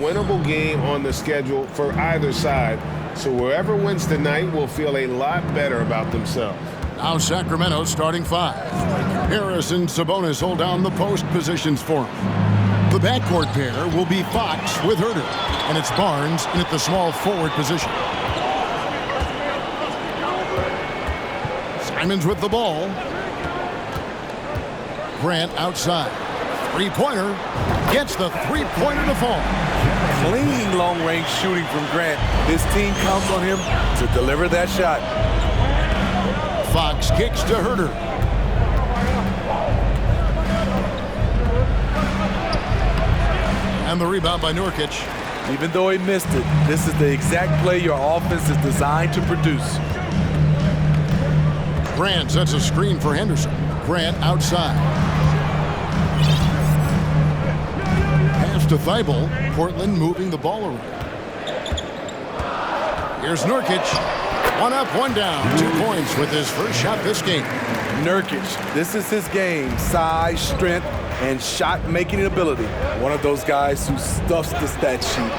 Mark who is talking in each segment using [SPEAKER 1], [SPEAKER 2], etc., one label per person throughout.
[SPEAKER 1] Winnable game on the schedule for either side, so whoever wins tonight will feel a lot better about themselves.
[SPEAKER 2] Now Sacramento starting five. Harris and Sabonis hold down the post positions for him. The backcourt pair will be Fox with Herter, and it's Barnes in at the small forward position. Simons with the ball. Grant outside. Three-pointer. Gets the three-pointer to fall.
[SPEAKER 3] Clean long-range shooting from Grant. His team counts on him to deliver that shot.
[SPEAKER 2] Fox kicks to Herter. And the rebound by Nurkic.
[SPEAKER 3] Even though he missed it, this is the exact play your offense is designed to produce.
[SPEAKER 2] Grant sets a screen for Henderson. Grant outside. Pass to Thibault. Portland moving the ball around. Here's Nurkic. One up, one down. 2 points with his first shot this game.
[SPEAKER 3] Nurkic, this is his game. Size, strength, and shot-making ability. One of those guys who stuffs the stat sheet.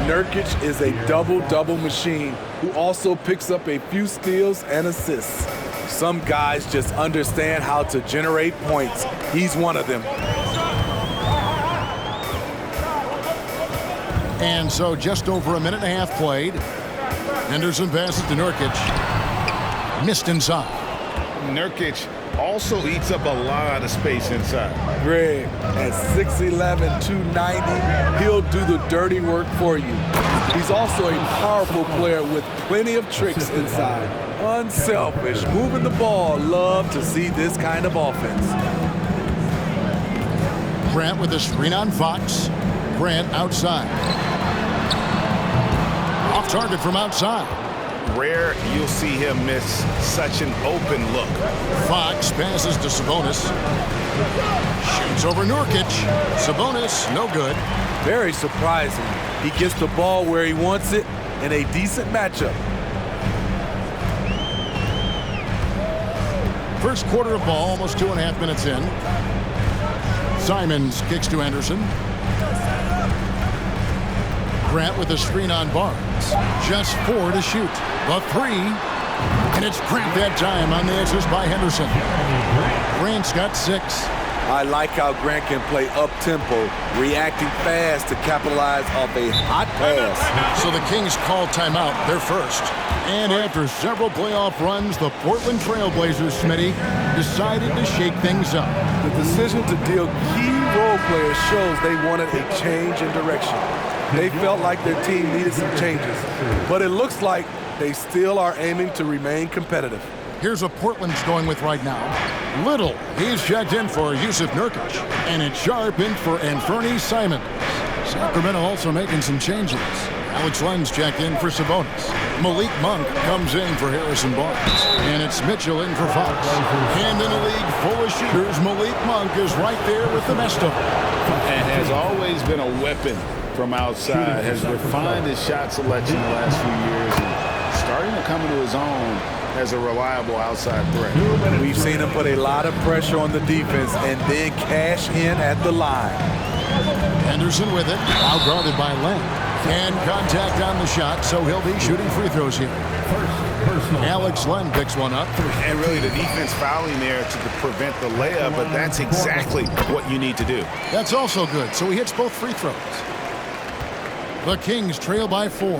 [SPEAKER 3] Nurkic is a double-double machine who also picks up a few steals and assists. Some guys just understand how to generate points. He's one of them.
[SPEAKER 2] And so just over a minute and a half played. Henderson passes to Nurkic. Missed inside.
[SPEAKER 1] Nurkic also eats up a lot of space inside.
[SPEAKER 3] Greg, at 6'11", 290, he'll do the dirty work for you. He's also a powerful player with plenty of tricks inside. Unselfish, moving the ball. Love to see this kind of offense.
[SPEAKER 2] Grant with a screen on Fox. Grant outside. Off target from outside.
[SPEAKER 1] Rare you'll see him miss such an open look.
[SPEAKER 2] Fox passes to Sabonis. Shoots over Nurkic. Sabonis, no good.
[SPEAKER 3] Very surprising. He gets the ball where he wants it in a decent matchup.
[SPEAKER 2] First quarter of ball, almost 2.5 minutes in. Simons kicks to Anderson. Grant with a screen on Barnes. Just 4 to shoot. The 3. And it's Grant that time on the edges by Henderson. Grant's got 6.
[SPEAKER 3] I like how Grant can play up-tempo, reacting fast to capitalize off a hot pass.
[SPEAKER 2] So the Kings call timeout, their first. And after several playoff runs, the Portland Trail Blazers, Smitty, decided to shake things up.
[SPEAKER 3] The decision to deal key role players shows they wanted a change in direction. They felt like their team needed some changes, but it looks like they still are aiming to remain competitive.
[SPEAKER 2] Here's what Portland's going with right now. Little, he's checked in for Jusuf Nurkic, and it's Sharp in for Anfernee Simons. Sacramento also making some changes. Alex Len's checked in for Sabonis. Malik Monk comes in for Harrison Barnes. And it's Mitchell in for Fox. And in a league full of shooters, Malik Monk is right there with the best of them.
[SPEAKER 1] And has always been a weapon from outside. Has refined his shot selection the last few years. And starting to come into his own as a reliable outside threat.
[SPEAKER 3] We've seen him put a lot of pressure on the defense and then cash in at the line.
[SPEAKER 2] Henderson with it, now guarded by Len. And contact on the shot, so he'll be shooting free throws here. Alex Len picks one up.
[SPEAKER 1] And really the defense fouling there to prevent the layup, but that's exactly what you need to do.
[SPEAKER 2] That's also good, so he hits both free throws. The Kings trail by 4.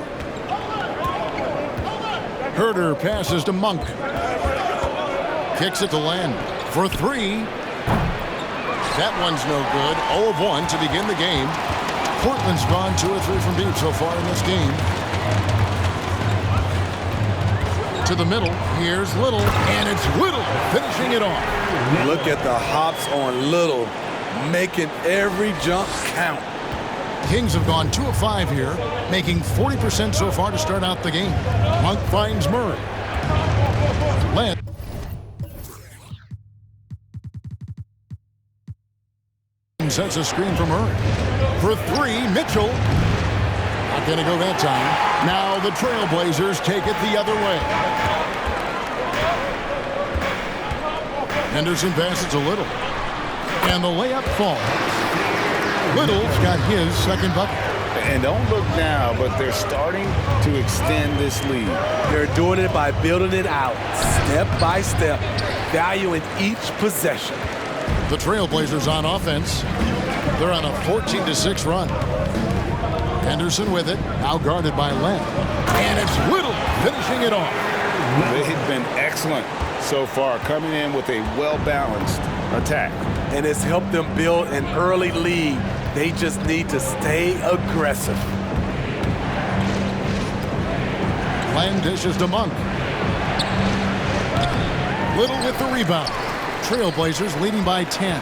[SPEAKER 2] Herter passes to Monk. Kicks it to Len for 3. That one's no good. 0 of 1 to begin the game. Portland's gone 2 or 3 from deep so far in this game. To the middle. Here's Little, and it's Little finishing it off.
[SPEAKER 3] Look at the hops on Little, making every jump count.
[SPEAKER 2] Kings have gone 2 of 5 here, making 40% so far to start out the game. Monk finds Murray. Len sets a screen for Murray. For 3, Mitchell. Not going to go that time. Now the Trailblazers take it the other way. Henderson passes to Little. And the layup falls. Little's got his second bucket.
[SPEAKER 1] And don't look now, but they're starting to extend this lead.
[SPEAKER 3] They're doing it by building it out, step by step, valuing each possession.
[SPEAKER 2] The Trailblazers on offense. They're on a 14-6 run. Henderson with it, now guarded by Len. And it's Little finishing it off.
[SPEAKER 1] They've been excellent so far, coming in with a well-balanced attack.
[SPEAKER 3] And it's helped them build an early lead. They just need to stay aggressive.
[SPEAKER 2] Len dishes to Monk. Little with the rebound. Trailblazers leading by 10.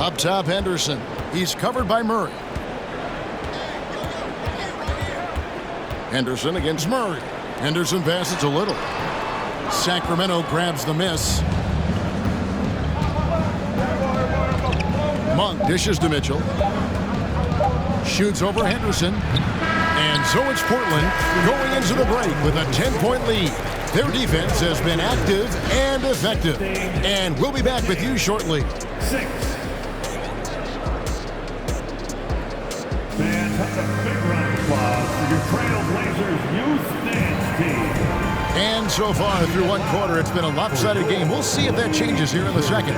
[SPEAKER 2] Up top, Henderson. He's covered by Murray. Henderson against Murray. Henderson passes to Little. Sacramento grabs the miss. Monk dishes to Mitchell. Shoots over Henderson. And so it's Portland going into the break with a 10-point lead. Their defense has been active and effective. And we'll be back with you shortly.
[SPEAKER 4] Fans, that's a big round of applause for your Trailblazers youth dance team.
[SPEAKER 2] And so far through one quarter, it's been a lopsided game. We'll see if that changes here in the second.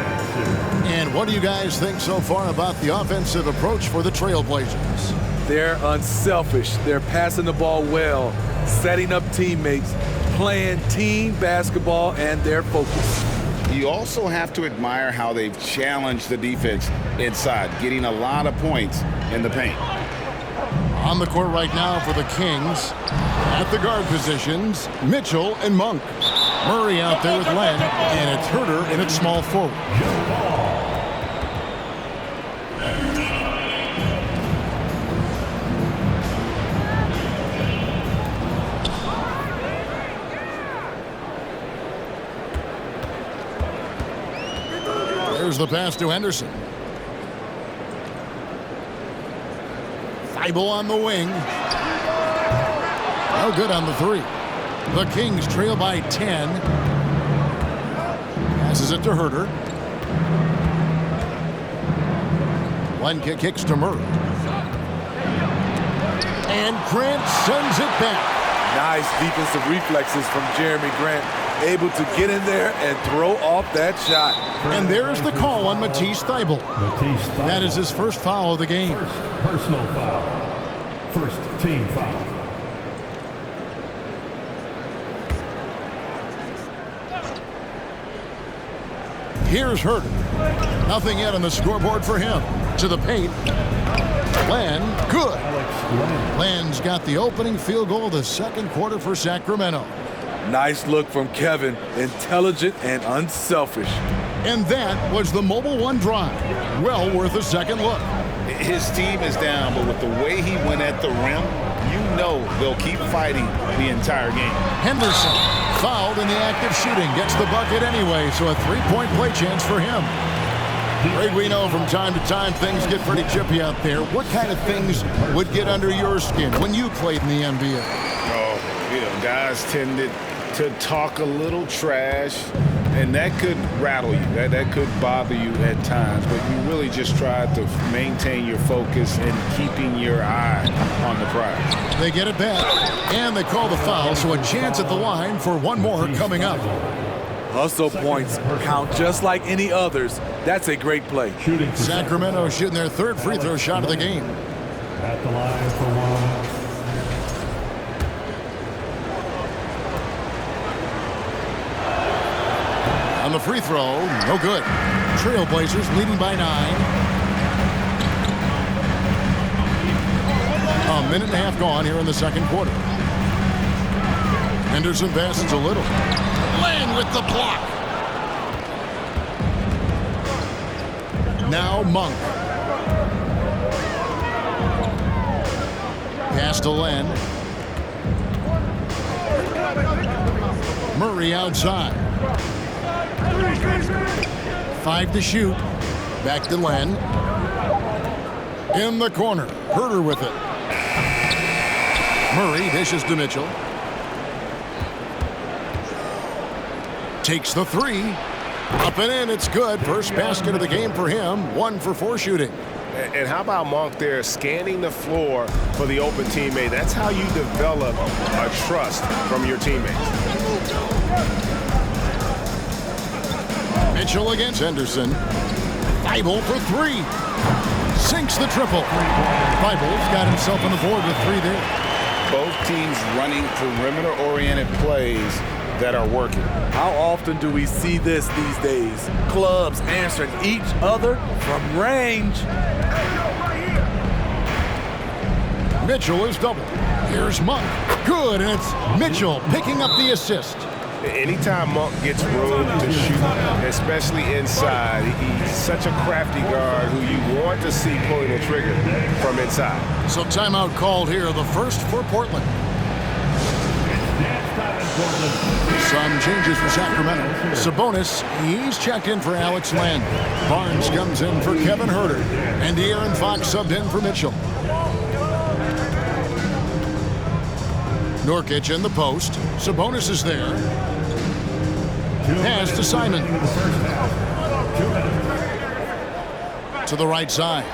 [SPEAKER 2] And what do you guys think so far about the offensive approach for the Trailblazers?
[SPEAKER 3] They're unselfish. They're passing the ball well, setting up teammates, playing team basketball, and they're focused.
[SPEAKER 1] You also have to admire how they've challenged the defense inside, getting a lot of points in the paint.
[SPEAKER 2] On the court right now for the Kings, at the guard positions, Mitchell and Monk. Murray out there with Len, and it's Herter in at small forward. There's the pass to Henderson. Thibault on the wing. No good on the three. The Kings trail by 10. Passes it to Herter. One kicks to Murray. And Grant sends it back.
[SPEAKER 3] Nice defensive reflexes from Jeremy Grant. Able to get in there and throw off that shot.
[SPEAKER 2] And there's the call on Matisse Thybulle. That is his first foul of the game.
[SPEAKER 4] First personal foul. First team foul.
[SPEAKER 2] Here's Herter. Nothing yet on the scoreboard for him. To the paint. Len, good. Len's got the opening field goal of the second quarter for Sacramento.
[SPEAKER 3] Nice look from Kevin. Intelligent and unselfish.
[SPEAKER 2] And that was the Mobile One drive. Well worth a second look.
[SPEAKER 1] His team is down, but with the way he went at the rim, you know they'll keep fighting the entire game.
[SPEAKER 2] Henderson, fouled in the act of shooting, gets the bucket anyway, so a three-point play chance for him. Greg, we know from time to time things get pretty chippy out there. What kind of things would get under your skin when you played in the NBA?
[SPEAKER 1] Oh, you know, guys tended to talk a little trash, and that could rattle you. That could bother you at times, but you really just try to maintain your focus and keeping your eye on the prize.
[SPEAKER 2] They get it back, and they call the foul, so a chance at the line for one more coming up.
[SPEAKER 3] Hustle points count just like any others. That's a great play.
[SPEAKER 2] Sacramento shooting their third free throw shot of the game.
[SPEAKER 4] At the line for one.
[SPEAKER 2] On the free throw, no good. Trailblazers leading by 9. A minute and a half gone here in the second quarter. Henderson passes a Little. Len with the block. Now Monk. Pass to Len. Murray outside. 5 to shoot. Back to Len. In the corner. Herter with it. Murray dishes to Mitchell. Takes the three. Up and in. It's good. First basket of the game for him. 1 for 4 shooting.
[SPEAKER 5] And how about Monk there scanning the floor for the open teammate? That's how you develop a trust from your teammates.
[SPEAKER 2] Mitchell against Henderson. Thibault for three. Sinks the triple. Thibault's got himself on the board with three there.
[SPEAKER 1] Both teams running perimeter-oriented plays that are working.
[SPEAKER 3] How often do we see this these days? Clubs answering each other from range.
[SPEAKER 2] Mitchell is double. Here's Monk. Good, and it's Mitchell picking up the assist.
[SPEAKER 5] Anytime Monk gets room to shoot, especially inside, he's such a crafty guard who you want to see pulling the trigger from inside.
[SPEAKER 2] So timeout called here, the first for Portland. Some changes for Sacramento. Sabonis, he's checked in for Alex Len. Barnes comes in for Kevin Huerter. And De'Aaron Fox subbed in for Mitchell. Nurkic in the post. Sabonis is there. Pass to Simon. To the right side.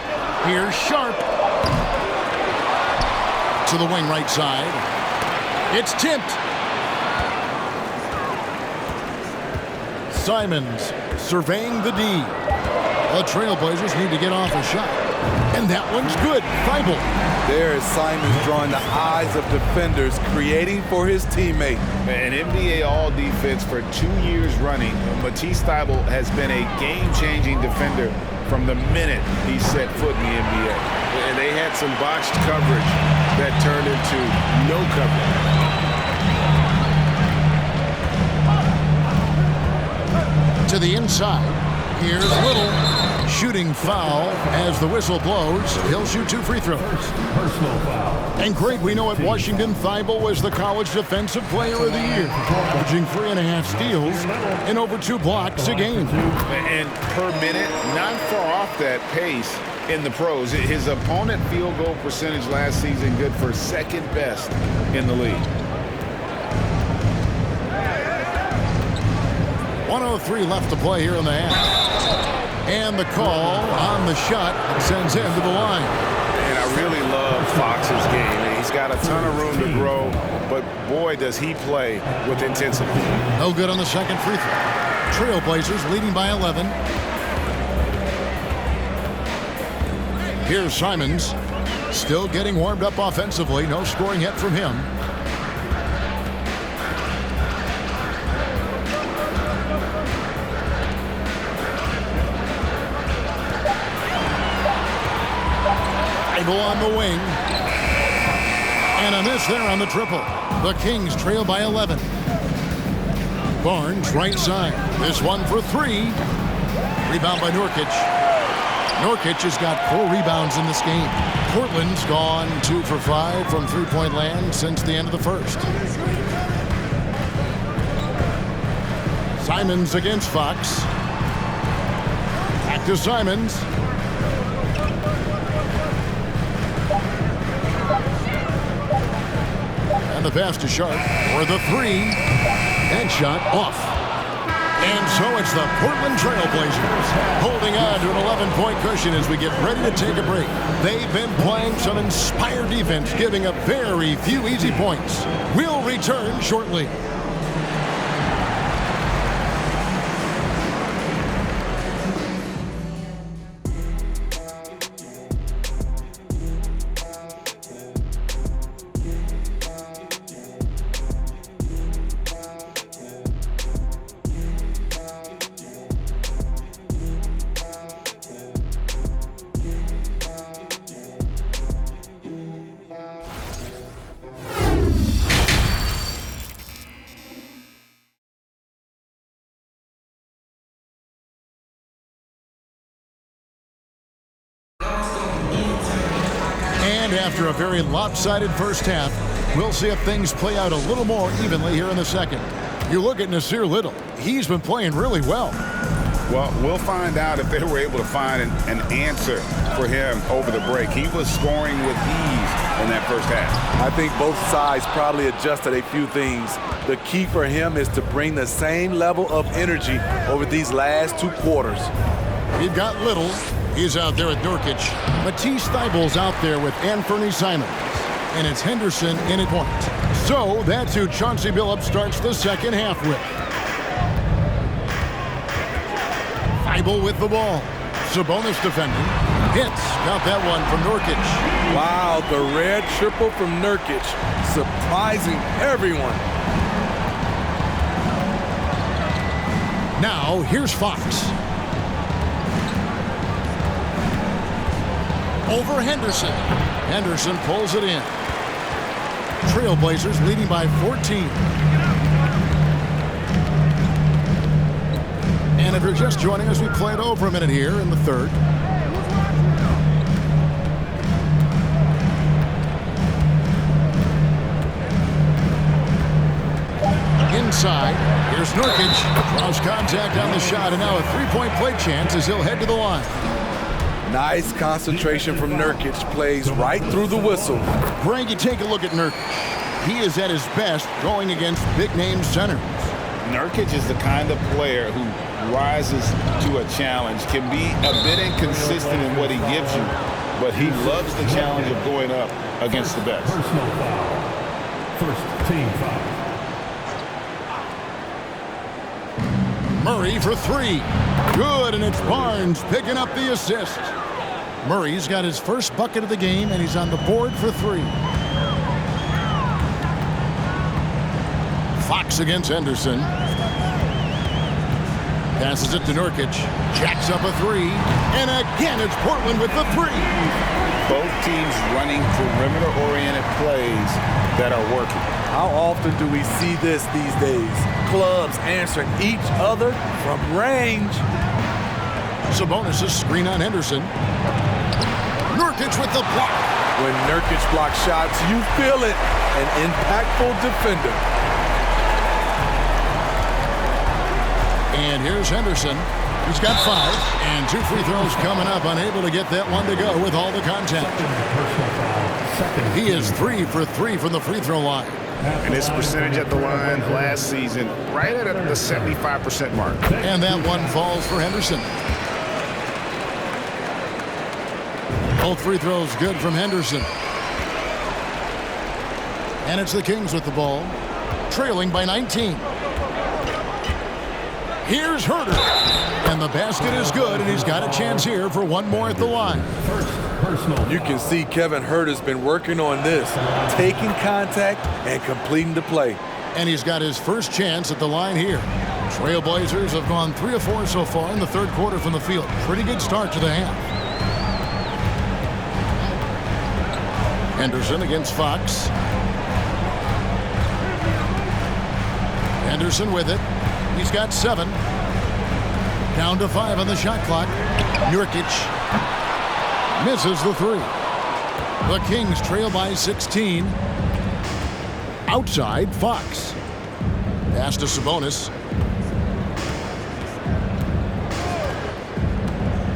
[SPEAKER 2] Here's Sharp. To the wing right side. It's tipped. Simons surveying the D. The Trailblazers need to get off a shot. And that one's good. Thibault.
[SPEAKER 3] There is Simons drawing the eyes of defenders, creating for his teammate.
[SPEAKER 1] An NBA All-Defense for 2 years running. Matisse Thybulle has been a game-changing defender from the minute he set foot in the NBA. And they had some botched coverage that turned into no coverage.
[SPEAKER 2] To the inside. Here's Little. Shooting foul as the whistle blows. He'll shoot 2 free throws.
[SPEAKER 4] Personal foul.
[SPEAKER 2] And Craig, we know at Washington, Thibault was the college defensive player of the year, averaging 3.5 steals and over 2 blocks a game.
[SPEAKER 1] And per minute, not far off that pace in the pros. His opponent field goal percentage last season good for second best in the league.
[SPEAKER 2] 1:03 left to play here in the half. And the call on the shot sends him to the line.
[SPEAKER 5] And I really love Fox's game. He's got a ton of room to grow, but boy, does he play with intensity.
[SPEAKER 2] No good on the second free throw. Trailblazers leading by 11. Here's Simons. Still getting warmed up offensively. No scoring yet from him. On the wing. And a miss there on the triple. The Kings trail by 11. Barnes right side. This one for 3. Rebound by Nurkic. Nurkic has got 4 rebounds in this game. Portland's gone 2 for 5 from three-point land since the end of the first. Simons against Fox. Back to Simons. The pass to Sharp for the 3. And shot off. And so it's the Portland Trailblazers holding on to an 11-point cushion as we get ready to take a break. They've been playing some inspired defense, giving up very few easy points. We'll return shortly. After a very lopsided first half, we'll see if things play out a little more evenly here in the second. You look at Nasir Little. He's been playing really well.
[SPEAKER 1] Well, we'll find out if they were able to find an answer for him over the break. He was scoring with ease in that first half.
[SPEAKER 3] I think both sides probably adjusted a few things. The key for him is to bring the same level of energy over these last 2 quarters.
[SPEAKER 2] We've got Little. He's out there with Nurkic. Matisse Thybulle's out there with Anfernee Simons. And it's Henderson in at point. So that's who Chauncey Billups starts the second half with. Thybulle with the ball. Sabonis defending. Hits. Got that one from Nurkic.
[SPEAKER 3] Wow, the red triple from Nurkic. Surprising everyone.
[SPEAKER 2] Now, here's Fox. Over Henderson. Henderson pulls it in. Trailblazers leading by 14. And if you're just joining us, we played over a minute here in the third. Inside, here's Nurkic. Draws contact on the shot, and now a three-point play chance as he'll head to the line.
[SPEAKER 3] Nice concentration from Nurkic. Plays right through the whistle.
[SPEAKER 2] Greg, you take a look at Nurkic. He is at his best going against big-name centers.
[SPEAKER 1] Nurkic is the kind of player who rises to a challenge, can be a bit inconsistent in what he gives you, but he loves the challenge of going up against the best.
[SPEAKER 4] Personal foul. First team foul.
[SPEAKER 2] Murray for three. Good, and it's Barnes picking up the assist. Murray's got his first bucket of the game, and he's on the board for three. Fox against Henderson. Passes it to Nurkic. Jacks up a three. And again, it's Portland with the three.
[SPEAKER 1] Both teams running perimeter-oriented plays that are working.
[SPEAKER 3] How often do we see this these days? Clubs answering each other from range.
[SPEAKER 2] Sabonis' screen on Henderson. Nurkic with the block.
[SPEAKER 3] When Nurkic blocks shots, you feel it. An impactful defender.
[SPEAKER 2] And here's Henderson. He's got five. And two free throws coming up. Unable to get that one to go with all the contact. He is 3 for 3 from the free throw line.
[SPEAKER 5] And his percentage at the line last season, right at the 75% mark.
[SPEAKER 2] And that one falls for Henderson. Both free throws good from Henderson. And it's the Kings with the ball, trailing by 19. Here's Huerter. And the basket is good, and he's got a chance here for one more at the line.
[SPEAKER 3] You can see Kevin Huerter's been working on this, taking contact and completing the play.
[SPEAKER 2] And he's got his first chance at the line here. Trailblazers have gone 3 of 4 so far in the third quarter from the field. Pretty good start to the half. Henderson against Fox. Henderson with it. He's got 7. Down to 5 on the shot clock. Nurkic misses the 3. The Kings trail by 16. Outside, Fox. Pass to Sabonis.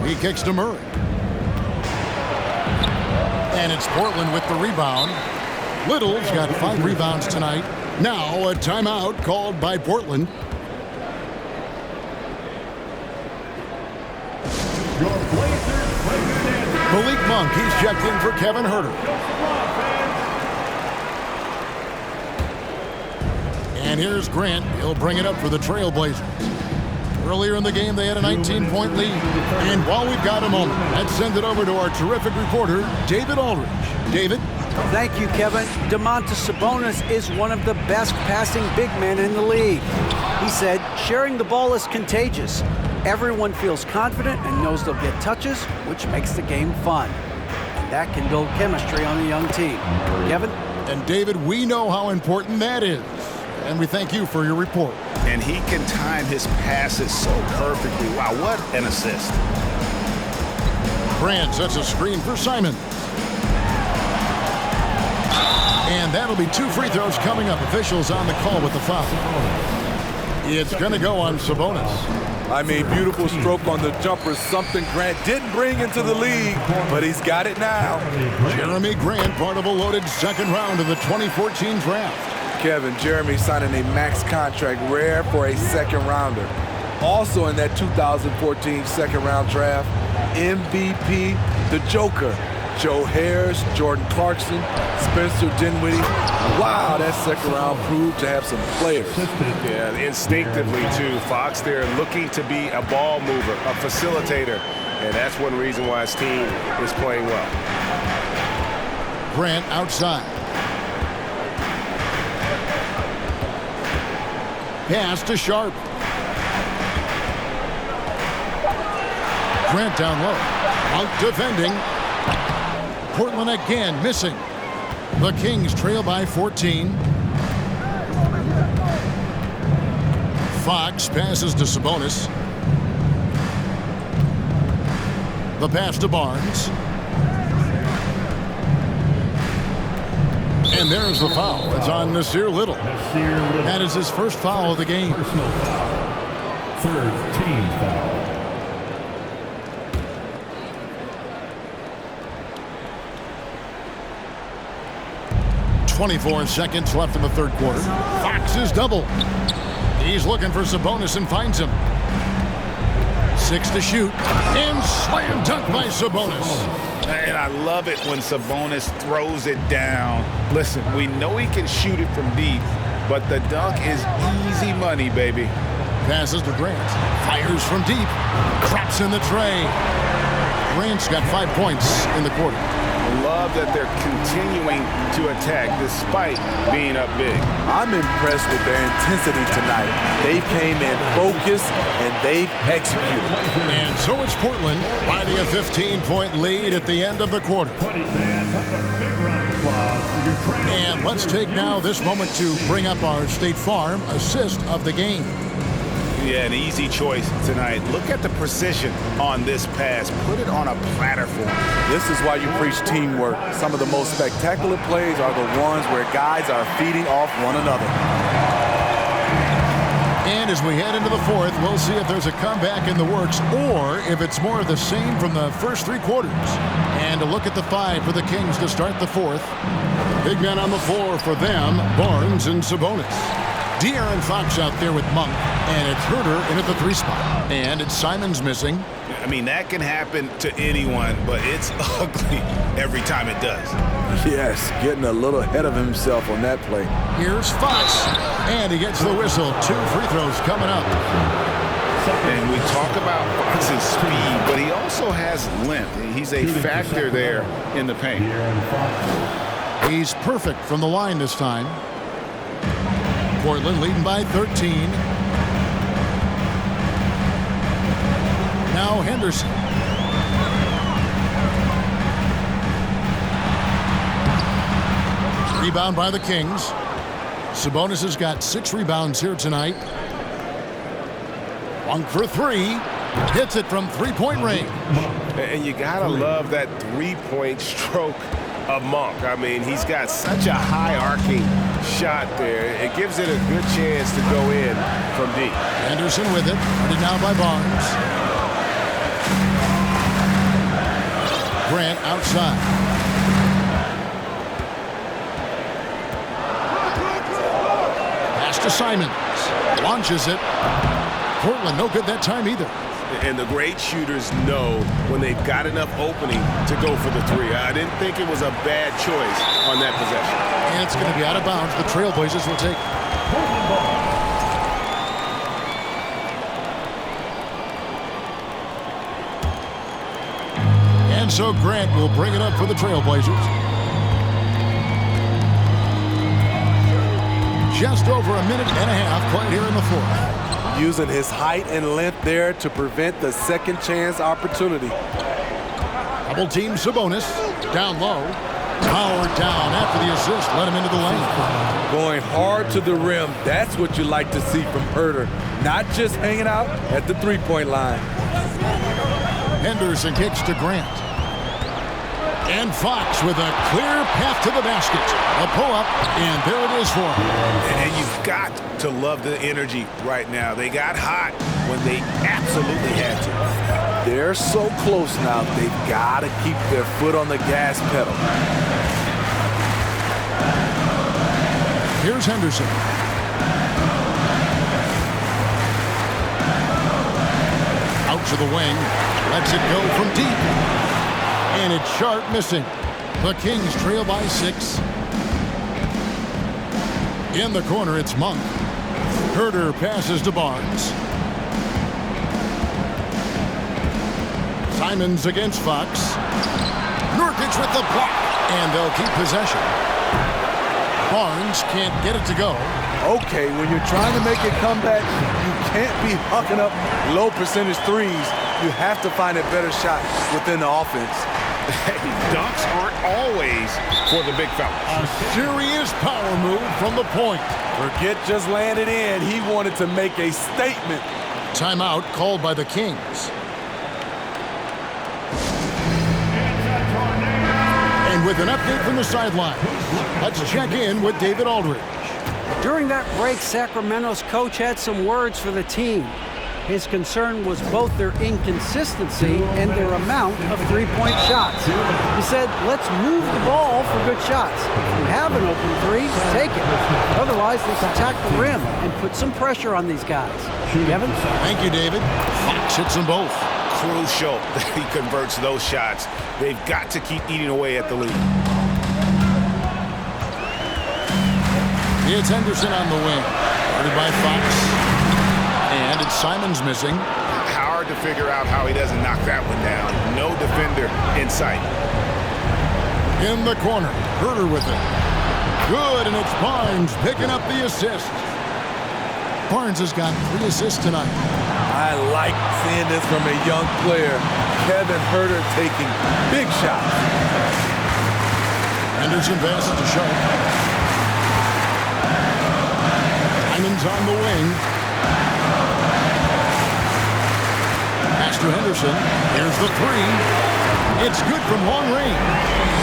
[SPEAKER 2] He kicks to Murray. And it's Portland with the rebound. Little's got 5 rebounds tonight. Now a timeout called by Portland. Malik Monk, he's checked in for Kevin Huerter. And here's Grant. He'll bring it up for the Trailblazers. Earlier in the game, they had a 19-point lead. And while we've got a moment, let's send it over to our terrific reporter, David Aldridge. David?
[SPEAKER 6] Thank you, Kevin. Domantas Sabonis is one of the best passing big men in the league. He said, sharing the ball is contagious. Everyone feels confident and knows they'll get touches, which makes the game fun. And that can build chemistry on a young team. Kevin?
[SPEAKER 2] And David, we know how important that is. And we thank you for your report.
[SPEAKER 1] And he can time his passes so perfectly. Wow, what an assist.
[SPEAKER 2] Grant sets a screen for Simon. And that'll be 2 free throws coming up. Officials on the call with the foul. It's going to go on Sabonis.
[SPEAKER 3] I mean, beautiful stroke on the jumper, something Grant didn't bring into the league, but he's got it now.
[SPEAKER 2] Jeremy Grant, part of a loaded second round of the 2014 draft.
[SPEAKER 3] Kevin, Jeremy signing a max contract, rare for a second rounder. Also in that 2014 second-round draft, MVP, the Joker, Joe Harris, Jordan Clarkson, Spencer Dinwiddie. Wow, that second round proved to have some players.
[SPEAKER 5] Yeah, instinctively, too. Fox there looking to be a ball mover, a facilitator, and that's one reason why his team is playing well.
[SPEAKER 2] Grant outside. Pass to Sharp. Grant down low. Out defending. Portland again missing. The Kings trail by 14. Fox passes to Sabonis. The pass to Barnes. And there's the foul. It's on Nasir Little. That is his first foul of the game.
[SPEAKER 4] Personal foul. Third team foul.
[SPEAKER 2] 24 seconds left in the third quarter. Fox is double. He's looking for Sabonis and finds him. 6 to shoot. And slam dunk by Sabonis.
[SPEAKER 1] And I love it when Sabonis throws it down. Listen, we know he can shoot it from deep, but the dunk is easy money, baby.
[SPEAKER 2] Passes to Grant. Fires from deep. Drops in the tray. Grant's got 5 points in the quarter.
[SPEAKER 1] Love that they're continuing to attack despite being up big.
[SPEAKER 3] I'm impressed with their intensity tonight. They came in focused and they executed.
[SPEAKER 2] And so it's Portland riding a 15-point lead at the end of the quarter. And let's take now this moment to bring up our State Farm assist of the game.
[SPEAKER 1] Yeah, an easy choice tonight. Look at the precision on this pass. Put it on a platter for him.
[SPEAKER 3] This is why you preach teamwork. Some of the most spectacular plays are the ones where guys are feeding off one another.
[SPEAKER 2] And as we head into the fourth, we'll see if there's a comeback in the works or if it's more of the same from the first 3 quarters. And a look at the 5 for the Kings to start the fourth. Big men on the floor for them, Barnes and Sabonis. De'Aaron Fox out there with Monk, and it's Herter in at the 3 spot. And it's Simons missing.
[SPEAKER 1] I mean, that can happen to anyone, but it's ugly every time it does.
[SPEAKER 3] Yes, getting a little ahead of himself on that play.
[SPEAKER 2] Here's Fox, and he gets the whistle. 2 free throws coming up.
[SPEAKER 1] And we talk about Fox's speed, but he also has length. He's a factor there in the paint.
[SPEAKER 2] He's perfect from the line this time. Portland leading by 13. Now Henderson. Rebound by the Kings. Sabonis has got 6 rebounds here tonight. Monk for 3. Hits it from 3-point range.
[SPEAKER 5] And you gotta love that 3-point stroke of Monk. I mean, he's got such a high arcing shot there. It gives it a good chance to go in from deep.
[SPEAKER 2] Anderson with it. Guarded now by Barnes. Grant outside. Pass to Simons. Launches it. Portland no good that time either.
[SPEAKER 5] And the great shooters know when they've got enough opening to go for the 3. I didn't think it was a bad choice on that possession.
[SPEAKER 2] And it's going to be out of bounds. The Trailblazers will take it. And so Grant will bring it up for the Trailblazers. Just over a minute and a half played here in the fourth.
[SPEAKER 3] Using his height and length there to prevent the second chance opportunity.
[SPEAKER 2] Double team Sabonis. Down low. Powered down after the assist. Let him into the lane.
[SPEAKER 3] Going hard to the rim. That's what you like to see from Herter. Not just hanging out at the 3-point line.
[SPEAKER 2] Henderson kicks to Grant. And Fox with a clear path to the basket. A pull-up, and there it is for him.
[SPEAKER 1] And you've got to love the energy right now. They got hot when they absolutely had to.
[SPEAKER 3] They're so close now, they've got to keep their foot on the gas pedal.
[SPEAKER 2] Here's Henderson. Out to the wing. Lets it go from deep. And it's Sharp missing. The Kings trail by 6. In the corner, it's Monk. Herter passes to Barnes. Simons against Fox. Nurkic with the block. And they'll keep possession. Barnes can't get it to go.
[SPEAKER 3] Okay, when you're trying to make a comeback, you can't be hucking up low percentage threes. You have to find a better shot within the offense.
[SPEAKER 1] Dunks aren't always for the big fellas.
[SPEAKER 2] A serious power move from the point.
[SPEAKER 3] Forget just landed in. He wanted to make a statement.
[SPEAKER 2] Timeout called by the Kings. And with an update from the sideline, let's check in with David Aldridge.
[SPEAKER 6] During that break, Sacramento's coach had some words for the team. His concern was both their inconsistency and their amount of three-point shots. He said, let's move the ball for good shots. If you have an open three, take it. Otherwise, let's attack the rim and put some pressure on these guys. Kevin?
[SPEAKER 2] Thank you, David. Fox hits them both.
[SPEAKER 1] Crucial that he converts those shots. They've got to keep eating away at the lead.
[SPEAKER 2] It's Henderson on the wing. Guarded by Fox. And it's Simons missing.
[SPEAKER 1] Hard to figure out how he doesn't knock that one down. No defender in sight.
[SPEAKER 2] In the corner. Herter with it. Good, and it's Barnes picking up the assist. Barnes has got 3 assists tonight.
[SPEAKER 3] I like seeing this from a young player. Kevin Herter taking big shots.
[SPEAKER 2] Henderson passes to Sharp. Simons on the wing. Pass to Henderson. Here's the 3. It's good from long range.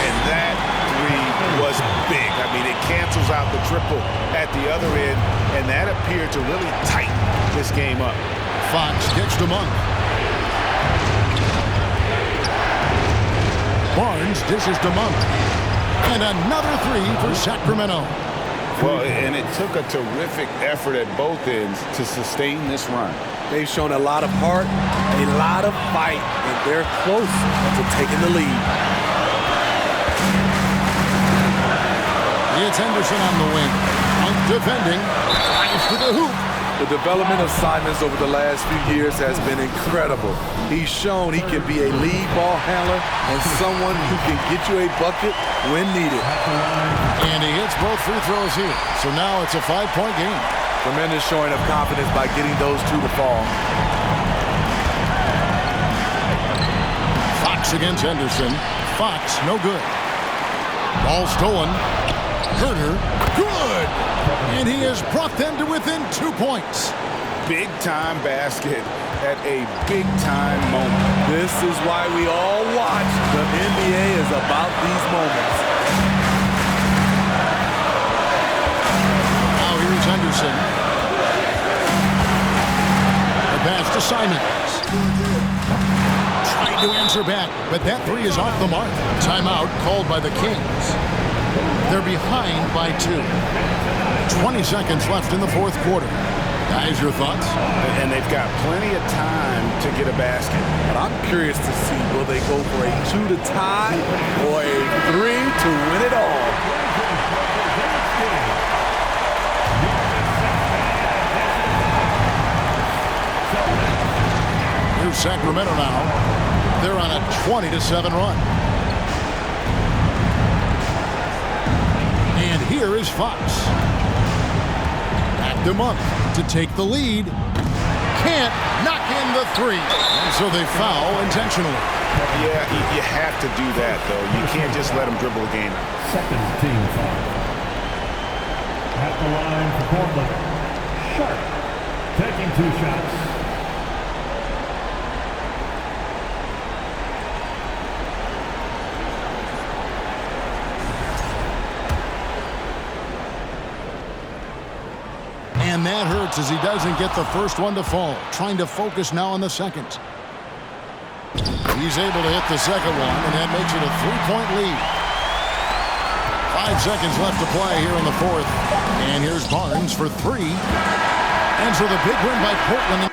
[SPEAKER 1] And that 3 was big. I mean, it cancels out the triple at the other end, and that appeared to really tighten this game up.
[SPEAKER 2] Fox kicks to Monk. Barnes dishes to Monk. And another 3 for Sacramento.
[SPEAKER 1] Well, and it took a terrific effort at both ends to sustain this run.
[SPEAKER 3] They've shown a lot of heart, a lot of fight, and they're close to taking the lead.
[SPEAKER 2] It's Henderson on the wing. Monk defending. Drives to the hoop.
[SPEAKER 3] The development of Simons over the last few years has been incredible. He's shown he can be a lead ball handler and someone who can get you a bucket when needed.
[SPEAKER 2] And he hits both free throws here. So now it's a 5-point game.
[SPEAKER 3] Tremendous showing of confidence by getting those 2 to fall.
[SPEAKER 2] Fox against Henderson. Fox, no good. Ball stolen. Herter, good! And he has brought them to within 2 points.
[SPEAKER 1] Big-time basket at a big-time moment.
[SPEAKER 3] This is why we all watch. The NBA is about these moments.
[SPEAKER 2] Now here's Henderson. The pass to Simons. Trying to answer back, but that 3 is off the mark. Timeout called by the Kings. They're behind by 2. 20 seconds left in the 4th quarter. Guys, your thoughts?
[SPEAKER 1] And they've got plenty of time to get a basket.
[SPEAKER 3] But I'm curious to see, will they go for a 2 to tie or a 3 to win it all?
[SPEAKER 2] Here's Sacramento now. They're on a 20-7 run. And here is Fox. Back to Monk to take the lead. Can't knock in the 3. And so they foul intentionally.
[SPEAKER 1] Yeah, you have to do that, though. You can't just let them dribble a game out.
[SPEAKER 4] Second team foul. At the line for Portland, Sharp taking 2 shots.
[SPEAKER 2] And that hurts as he doesn't get the first one to fall. Trying to focus now on the second. He's able to hit the second one, and that makes it a 3-point lead. 5 seconds left to play here in the 4th. And here's Barnes for 3. And so the big win by Portland.